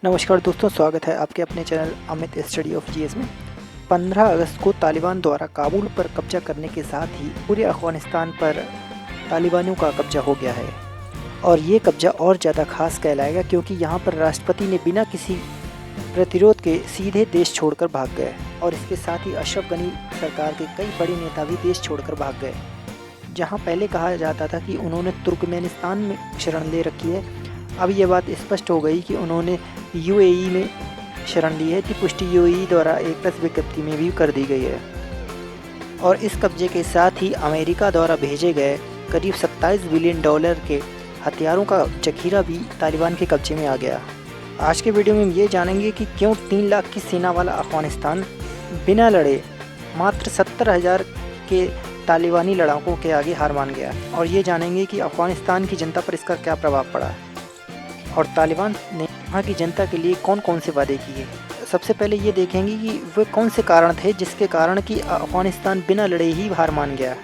नमस्कार दोस्तों, स्वागत है आपके अपने channel Amit study of GS में। 15 अगस्त को तालिबान द्वारा काबुल पर कब्जा करने के साथ ही पूरे अफ़गानिस्तान पर तालिबानियों का कब्जा हो गया है। और ये कब्जा और ज़्यादा खास कहलाएगा क्योंकि यहाँ पर राष्ट्रपति ने बिना किसी प्रतिरोध के सीधे देश छोड़कर भाग गए और इसके साथ ही अशरफ गनी सरकार के कई बड़े नेता भी देश छोड़कर भाग गए। जहाँ पहले कहा जाता था कि उन्होंने तुर्कमेनिस्तान में शरण ले रखी है, अब ये बात स्पष्ट हो गई कि उन्होंने यूएई में शरण ली है। की पुष्टि यूएई द्वारा एक प्रेस विज्ञप्ति में भी कर दी गई है। और इस कब्जे के साथ ही अमेरिका द्वारा भेजे गए करीब 27 बिलियन डॉलर के हथियारों का जखीरा भी तालिबान के कब्जे में आ गया। आज के वीडियो में हम ये जानेंगे कि क्यों 3 लाख की सेना वाला अफ़गानिस्तान बिना लड़े मात्र 70,000 के तालिबानी लड़ाकों के आगे हार मान गया। और ये जानेंगे कि अफ़गानिस्तान की जनता पर इसका क्या प्रभाव पड़ा और तालिबान ने वहाँ की जनता के लिए कौन कौन से वादे किए। सबसे पहले ये देखेंगे कि वे कौन से कारण थे जिसके कारण कि अफ़गानिस्तान बिना लड़े ही हार मान गया।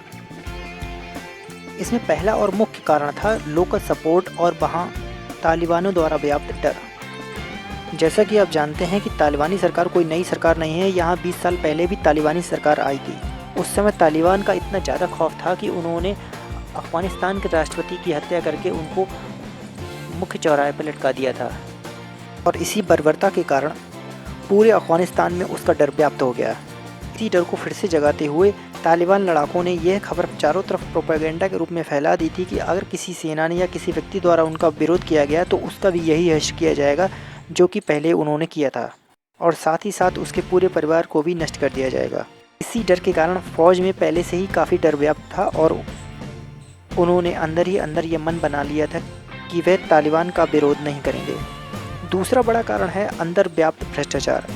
इसमें पहला और मुख्य कारण था लोकल सपोर्ट और वहाँ तालिबानों द्वारा व्याप्त डर। जैसा कि आप जानते हैं कि तालिबानी सरकार कोई नई सरकार नहीं है। यहाँ 20 साल पहले भी तालिबानी सरकार आई थी। उस समय तालिबान का इतना ज़्यादा खौफ था कि उन्होंने अफ़गानिस्तान के राष्ट्रपति की हत्या करके उनको मुख्य चौराहे पर लटका दिया था। और इसी बर्बरता के कारण पूरे अफ़गानिस्तान में उसका डर व्याप्त हो गया। इसी डर को फिर से जगाते हुए तालिबान लड़ाकों ने यह खबर चारों तरफ प्रोपेगेंडा के रूप में फैला दी थी कि अगर किसी सेनानी या किसी व्यक्ति द्वारा उनका विरोध किया गया तो उसका भी यही हश्र किया जाएगा जो कि पहले उन्होंने किया था, और साथ ही साथ उसके पूरे परिवार को भी नष्ट कर दिया जाएगा। इसी डर के कारण फ़ौज में पहले से ही काफ़ी डर व्याप्त था और उन्होंने अंदर ही अंदर ये मन बना लिया था कि वह तालिबान का विरोध नहीं करेंगे। दूसरा बड़ा कारण है अंदर व्याप्त भ्रष्टाचार।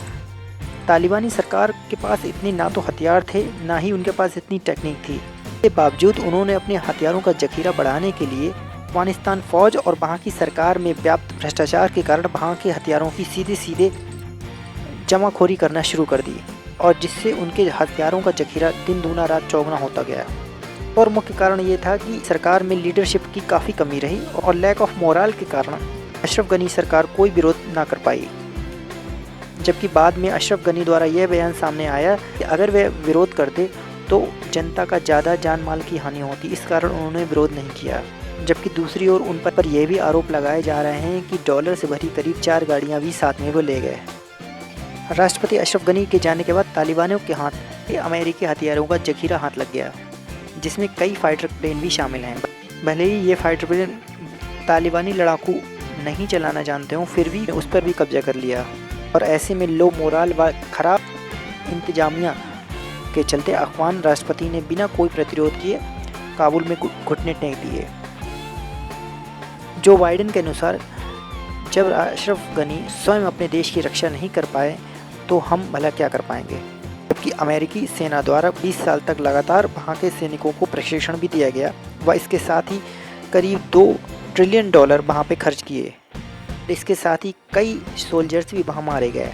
तालिबानी सरकार के पास इतने ना तो हथियार थे, ना ही उनके पास इतनी टेक्निक थी। इसके बावजूद उन्होंने अपने हथियारों का जखीरा बढ़ाने के लिए अफ़गानिस्तान फ़ौज और वहाँ की सरकार में व्याप्त भ्रष्टाचार के कारण वहाँ के हथियारों की सीधे जमाखोरी करना शुरू कर दी, और जिससे उनके हथियारों का जखीरा दिन दूना रात चौगुना होता गया। और मुख्य कारण ये था कि सरकार में लीडरशिप की काफ़ी कमी रही और लैक ऑफ मोरल के कारण अशरफ गनी सरकार कोई विरोध ना कर पाई। जबकि बाद में अशरफ गनी द्वारा यह बयान सामने आया कि अगर वे विरोध करते तो जनता का ज़्यादा जान माल की हानि होती, इस कारण उन्होंने विरोध नहीं किया। जबकि दूसरी ओर उन पर यह भी आरोप लगाए जा रहे हैं कि डॉलर से भरी करीब 4 गाड़ियाँ भी साथ में वो ले गए। राष्ट्रपति अशरफ गनी के जाने के बाद तालिबानियों के हाथ अमेरिकी हथियारों का जखीरा हाथ लग गया, जिसमें कई फाइटर प्लेन भी शामिल हैं। भले ही ये फाइटर प्लेन तालिबानी लड़ाकू नहीं चलाना जानते हों, फिर भी उस पर भी कब्जा कर लिया। और ऐसे में लो मोरल व ख़राब इंतजामिया के चलते अफ़गान राष्ट्रपति ने बिना कोई प्रतिरोध किए काबुल में घुटने टेक दिए। जो बाइडेन के अनुसार जब अशरफ गनी स्वयं अपने देश की रक्षा नहीं कर पाए तो हम भला क्या कर पाएंगे। जबकि अमेरिकी सेना द्वारा 20 साल तक लगातार वहाँ के सैनिकों को प्रशिक्षण भी दिया गया व इसके साथ ही करीब $2 ट्रिलियन वहाँ पे खर्च किए। इसके साथ ही कई सोल्जर्स भी वहाँ मारे गए।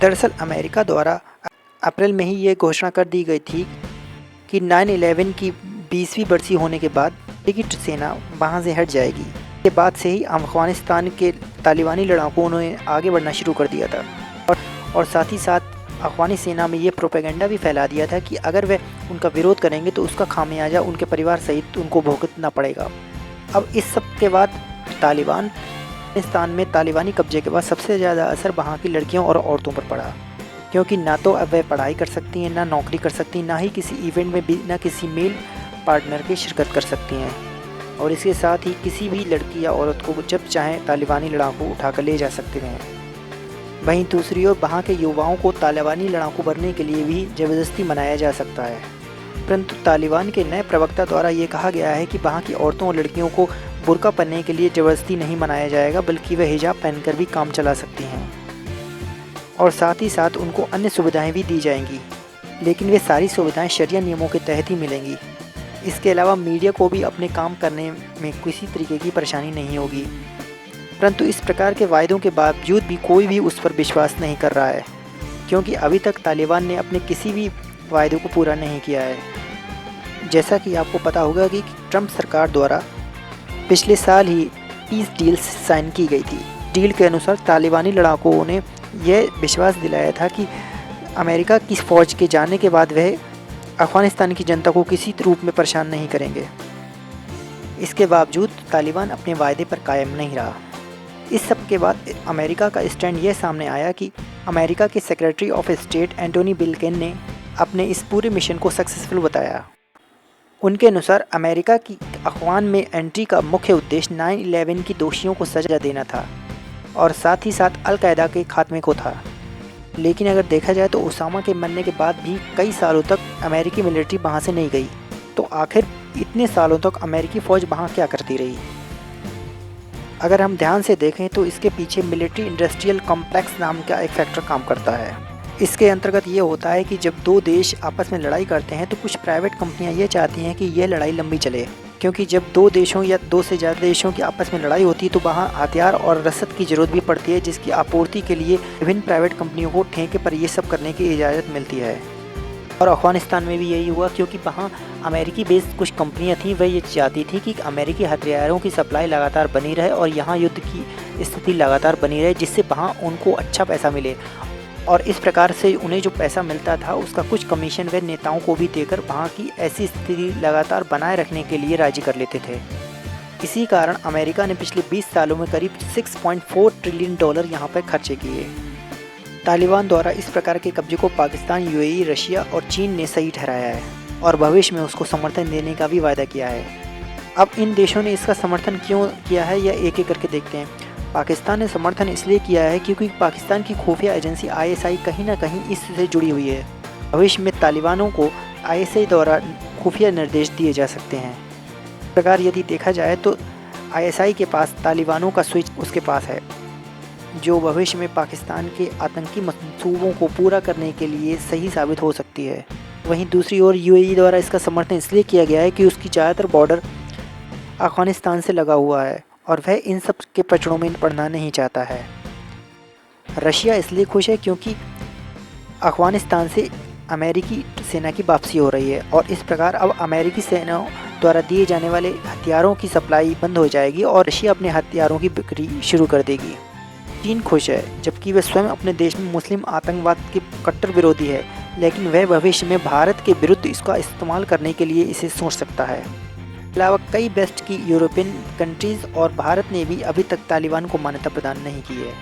दरअसल अमेरिका द्वारा अप्रैल में ही ये घोषणा कर दी गई थी कि 9/11 की 20वीं बरसी होने के बाद अमेरिकी सेना वहाँ से हट जाएगी। के बाद से ही अफ़गानिस्तान के तालिबानी लड़ाकों ने आगे बढ़ना शुरू कर दिया था और साथ ही साथ अफ़गानी सेना में ये प्रोपेगेंडा भी फैला दिया था कि अगर वे उनका विरोध करेंगे तो उसका खामियाजा उनके परिवार सहित उनको भुगतना पड़ेगा। अब इस सब के बाद अफ़गानिस्तान में तालिबानी कब्जे के बाद सबसे ज़्यादा असर वहाँ की लड़कियों और औरतों पर पड़ा, क्योंकि ना तो अब वे पढ़ाई कर सकती हैं, ना नौकरी कर सकती, ना ही किसी इवेंट में भी ना किसी मेल पार्टनर की शिरकत कर सकती हैं। और इसके साथ ही किसी भी लड़की या औरत को जब चाहें तालिबानी लड़ाकू उठाकर ले जा सकते हैं। वहीं दूसरी ओर वहाँ के युवाओं को तालिबानी लड़ाकू बनने के लिए भी ज़बरदस्ती मनाया जा सकता है। परंतु तालिबान के नए प्रवक्ता द्वारा ये कहा गया है कि वहाँ की औरतों और लड़कियों को बुर्का पहनने के लिए ज़बरदस्ती नहीं मनाया जाएगा, बल्कि वे हिजाब पहनकर भी काम चला सकती हैं और साथ ही साथ उनको अन्य सुविधाएं भी दी जाएंगी, लेकिन वे सारी सुविधाएं शरिया नियमों के तहत ही मिलेंगी। इसके अलावा मीडिया को भी अपने काम करने में किसी तरीके की परेशानी नहीं होगी। परंतु इस प्रकार के वायदों के बावजूद भी कोई भी उस पर विश्वास नहीं कर रहा है, क्योंकि अभी तक तालिबान ने अपने किसी भी वायदों को पूरा नहीं किया है। जैसा कि आपको पता होगा कि ट्रंप सरकार द्वारा पिछले साल ही पीस डील्स साइन की गई थी, डील के अनुसार तालिबानी लड़ाकों ने यह विश्वास दिलाया था कि अमेरिका की फ़ौज के जाने के बाद वह अफ़गानिस्तान की जनता को किसी रूप में परेशान नहीं करेंगे। इसके बावजूद तालिबान अपने वायदे पर कायम नहीं रहा। इस सब के बाद अमेरिका का स्टैंड ये सामने आया कि अमेरिका के secretary of state Antony Blinken ने अपने इस पूरे मिशन को सक्सेसफुल बताया। उनके अनुसार अमेरिका की अफ़गान में एंट्री का मुख्य उद्देश्य 9/11 की दोषियों को सज़ा देना था और साथ ही साथ अल-कायदा के खात्मे को था। लेकिन अगर देखा जाए तो उसामा के मरने के बाद भी कई सालों तक अमेरिकी मिलिट्री वहाँ से नहीं गई। तो आखिर इतने सालों तक अमेरिकी फ़ौज वहाँ क्या करती रही? अगर हम ध्यान से देखें तो इसके पीछे मिलिट्री इंडस्ट्रियल कॉम्प्लेक्स नाम का एक फैक्टर काम करता है। इसके अंतर्गत ये होता है कि जब दो देश आपस में लड़ाई करते हैं तो कुछ प्राइवेट कंपनियां ये चाहती हैं कि यह लड़ाई लंबी चले, क्योंकि जब दो देशों या दो से ज़्यादा देशों की आपस में लड़ाई होती है तो वहाँ हथियार और रसद की ज़रूरत भी पड़ती है, जिसकी आपूर्ति के लिए विभिन्न प्राइवेट कंपनियों को ठेके पर ये सब करने की इजाज़त मिलती है। और अफ़गानिस्तान में भी यही हुआ, क्योंकि वहाँ अमेरिकी बेस्ड कुछ कंपनियां थीं, वह ये चाहती थी कि अमेरिकी हथियारों की सप्लाई लगातार बनी रहे और यहाँ युद्ध की स्थिति लगातार बनी रहे, जिससे वहाँ उनको अच्छा पैसा मिले। और इस प्रकार से उन्हें जो पैसा मिलता था उसका कुछ कमीशन वे नेताओं को भी देकर वहाँ की ऐसी स्थिति लगातार बनाए रखने के लिए राजी कर लेते थे। इसी कारण अमेरिका ने पिछले 20 सालों में करीब $6.4 ट्रिलियन यहाँ पर खर्चे किए। तालिबान द्वारा इस प्रकार के कब्जे को पाकिस्तान, यूएई, रशिया और चीन ने सही ठहराया है और भविष्य में उसको समर्थन देने का भी वायदा किया है। अब इन देशों ने इसका समर्थन क्यों किया है यह एक एक करके देखते हैं। पाकिस्तान ने समर्थन इसलिए किया है क्योंकि पाकिस्तान की खुफिया एजेंसी ISI कहीं ना कहीं इससे जुड़ी हुई है। भविष्य में तालिबानों को ISI द्वारा खुफिया निर्देश दिए जा सकते हैं। इस प्रकार यदि देखा जाए तो ISI के पास तालिबानों का स्विच उसके पास है, जो भविष्य में पाकिस्तान के आतंकी मंसूबों को पूरा करने के लिए सही साबित हो सकती है। वहीं दूसरी ओर UAE द्वारा इसका समर्थन इसलिए किया गया है कि उसकी ज़्यादातर बॉर्डर अफ़गानिस्तान से लगा हुआ है और वह इन सब के पचड़ों में पड़ना नहीं चाहता है। रशिया इसलिए खुश है क्योंकि अफ़गानिस्तान से अमेरिकी सेना की वापसी हो रही है और इस प्रकार अब अमेरिकी सेना द्वारा दिए जाने वाले हथियारों की सप्लाई बंद हो जाएगी और रशिया अपने हथियारों की बिक्री शुरू कर देगी। चीन खुश है, जबकि वह स्वयं अपने देश में मुस्लिम आतंकवाद के कट्टर विरोधी है, लेकिन वह भविष्य में भारत के विरुद्ध इसका इस्तेमाल करने के लिए इसे सोच सकता है। अलावा कई बेस्ट की यूरोपियन कंट्रीज़ और भारत ने भी अभी तक तालिबान को मान्यता प्रदान नहीं की है।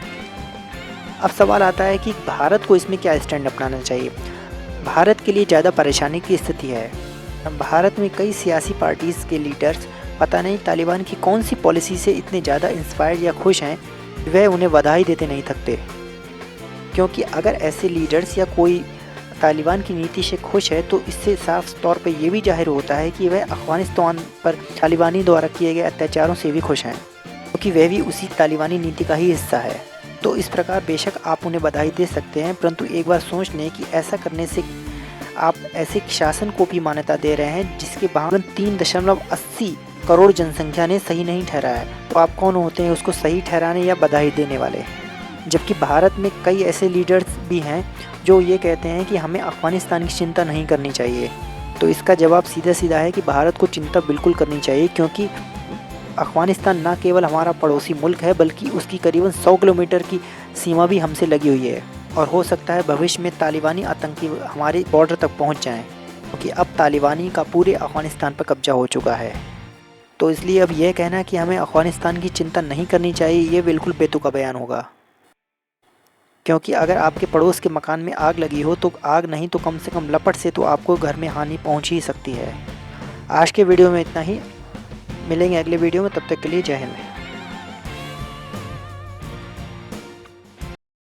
अब सवाल आता है कि भारत को इसमें क्या स्टैंड अपनाना चाहिए। भारत के लिए ज़्यादा परेशानी की स्थिति है। भारत में कई सियासी पार्टीज़ के लीडर्स पता नहीं तालिबान की कौन सी पॉलिसी से इतने ज़्यादा इंस्पायर्ड या खुश हैं, वह उन्हें बधाई देते नहीं थकते। क्योंकि अगर ऐसे लीडर्स या कोई तालिबान की नीति से खुश है तो इससे साफ तौर पर यह भी जाहिर होता है कि वह अफ़गानिस्तान पर तालिबानी द्वारा किए गए अत्याचारों से भी खुश हैं, क्योंकि वह भी उसी तालिबानी नीति का ही हिस्सा है। तो इस प्रकार बेशक आप उन्हें बधाई दे सकते हैं, परंतु एक बार सोच लें कि ऐसा करने से आप ऐसे शासन को भी मान्यता दे रहे हैं जिसके भागन 3.80 करोड़ जनसंख्या ने सही नहीं ठहराया है। तो आप कौन होते हैं उसको सही ठहराने या बधाई देने वाले? जबकि भारत में कई ऐसे लीडर्स भी हैं जो ये कहते हैं कि हमें अफ़गानिस्तान की चिंता नहीं करनी चाहिए। तो इसका जवाब सीधा सीधा है कि भारत को चिंता बिल्कुल करनी चाहिए, क्योंकि अफ़गानिस्तान न केवल हमारा पड़ोसी मुल्क है बल्कि उसकी करीबन 100 किलोमीटर की सीमा भी हमसे लगी हुई है और हो सकता है भविष्य में तालिबानी आतंकी हमारे बॉर्डर तक पहुंच जाएं, क्योंकि अब तालिबानी का पूरे अफ़गानिस्तान पर कब्जा हो चुका है। तो इसलिए अब यह कहना कि हमें अफ़गानिस्तान की चिंता नहीं करनी चाहिए, ये बिल्कुल बेतुका बयान होगा। क्योंकि अगर आपके पड़ोस के मकान में आग लगी हो तो आग नहीं तो कम से कम लपट से तो आपको घर में हानि पहुंच ही सकती है। आज के वीडियो में इतना ही, मिलेंगे अगले वीडियो में, तब तक के लिए जय हिंद।